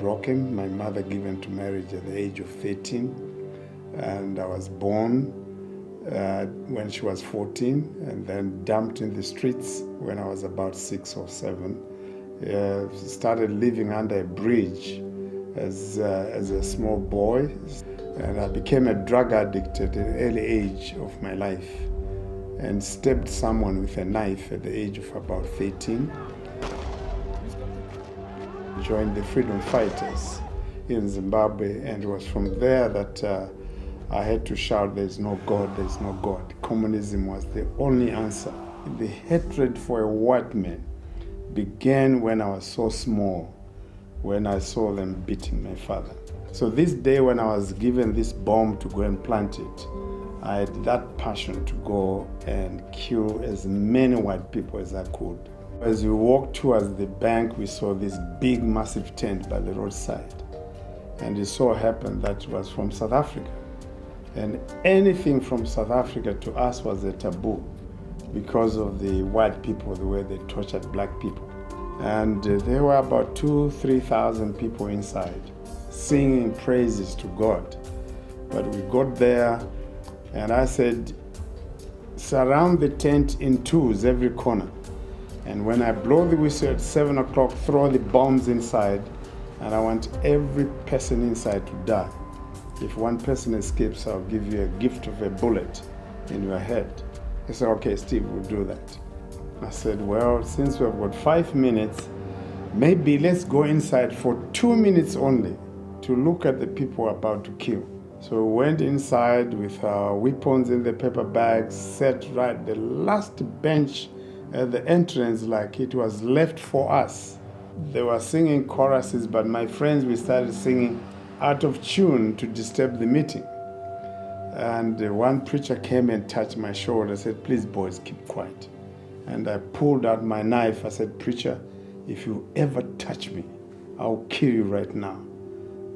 broken. My mother given to marriage at the age of 13, and I was born when she was 14, and then dumped in the streets when I was about 6 or 7. Started living under a bridge as a small boy, and I became a drug addict at an early age of my life, and stabbed someone with a knife at the age of about 13. Joined the freedom fighters in Zimbabwe, and it was from there that I had to shout, "There's no God, there's no God." Communism was the only answer. The hatred for a white man began when I was so small, when I saw them beating my father. So this day when I was given this bomb to go and plant it, I had that passion to go and kill as many white people as I could. As we walked towards the bank, we saw this big, massive tent by the roadside. And it so happened that it was from South Africa. And anything from South Africa to us was a taboo because of the white people, the way they tortured black people. And there were about 2,000-3,000 people inside singing praises to God. But we got there, and I said, surround the tent in twos, every corner. And when I blow the whistle at 7 o'clock, throw the bombs inside, and I want every person inside to die. If one person escapes, I'll give you a gift of a bullet in your head. He said, okay, Steve, we'll do that. I said, well, since we've got 5 minutes, maybe let's go inside for 2 minutes only to look at the people we're about to kill. So we went inside with our weapons in the paper bags, sat right the last bench at the entrance like it was left for us. They were singing choruses, but my friends, we started singing out of tune to disturb the meeting. And one preacher came and touched my shoulder and said, please boys, keep quiet. And I pulled out my knife. I said, preacher, if you ever touch me, I'll kill you right now.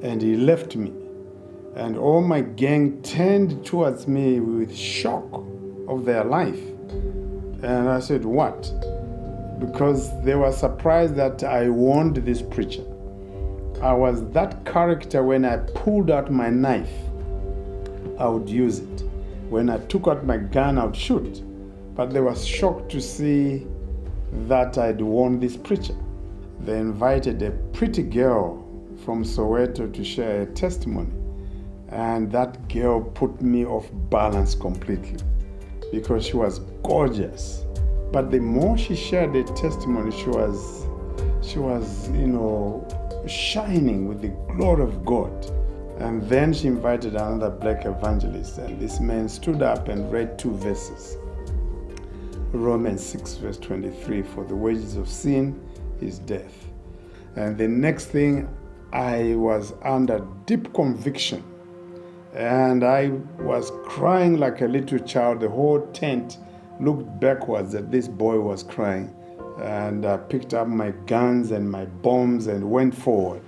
And he left me. And all my gang turned towards me with shock of their life. And I said, what? Because they were surprised that I warned this preacher. I was that character. When I pulled out my knife, I would use it. When I took out my gun, I would shoot. But they were shocked to see that I'd warned this preacher. They invited a pretty girl from Soweto to share a testimony. And that girl put me off balance completely because she was gorgeous. But the more she shared the testimony, she was, shining with the glory of God. And then she invited another black evangelist, and this man stood up and read 2 verses. Romans 6 verse 23, for the wages of sin is death. And the next thing, I was under deep conviction, and I was crying like a little child. The whole tent looked backwards that this boy was crying. And I picked up my guns and my bombs and went forward.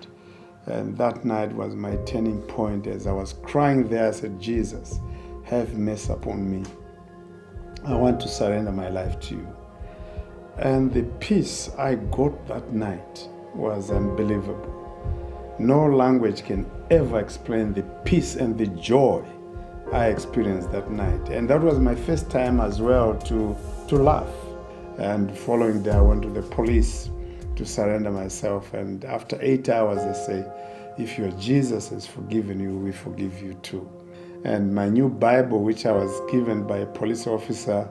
And that night was my turning point. As I was crying there, I said, Jesus, have mercy upon me. I want to surrender my life to you. And the peace I got that night was unbelievable. No language can ever explain the peace and the joy I experienced that night. And that was my first time as well to laugh. And following that, I went to the police to surrender myself. And after 8 hours, they say, if your Jesus has forgiven you, we forgive you too. And my new Bible, which I was given by a police officer,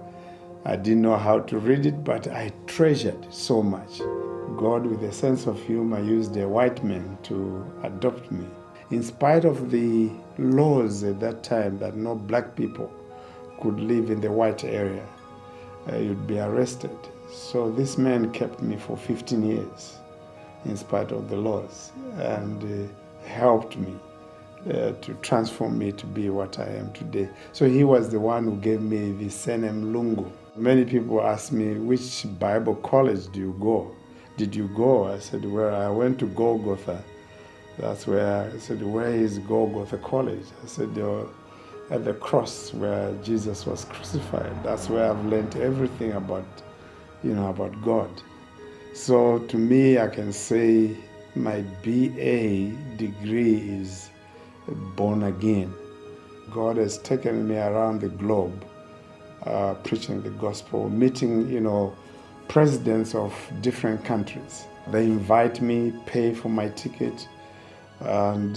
I didn't know how to read it, but I treasured so much. God, with a sense of humor, used a white man to adopt me. In spite of the laws at that time that no black people could live in the white area, you'd be arrested. So this man kept me for 15 years in spite of the laws, and helped me to transform me to be what I am today. So he was the one who gave me the surname Lungu. Many people ask me, which Bible college did you go? I said, well, I went to Golgotha. That's where I said, where is Golgotha College? I said, at the cross where Jesus was crucified. That's where I've learned everything about God. So to me, I can say My BA degree is born again. God has taken me around the globe preaching the gospel, meeting, presidents of different countries. They invite me, pay for my ticket, and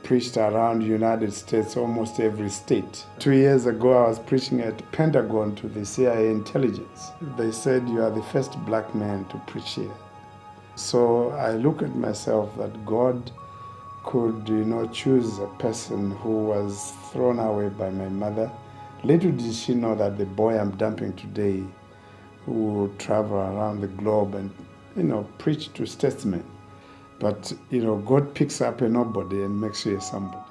preached around the United States, almost every state. 2 years ago, I was preaching at Pentagon to the CIA intelligence. They said, "You are the first black man to preach here." So I look at myself that God could, choose a person who was thrown away by my mother. Little did she know that the boy I'm dumping today will travel around the globe and, preach to statesmen. But, God picks up a nobody and makes you a somebody.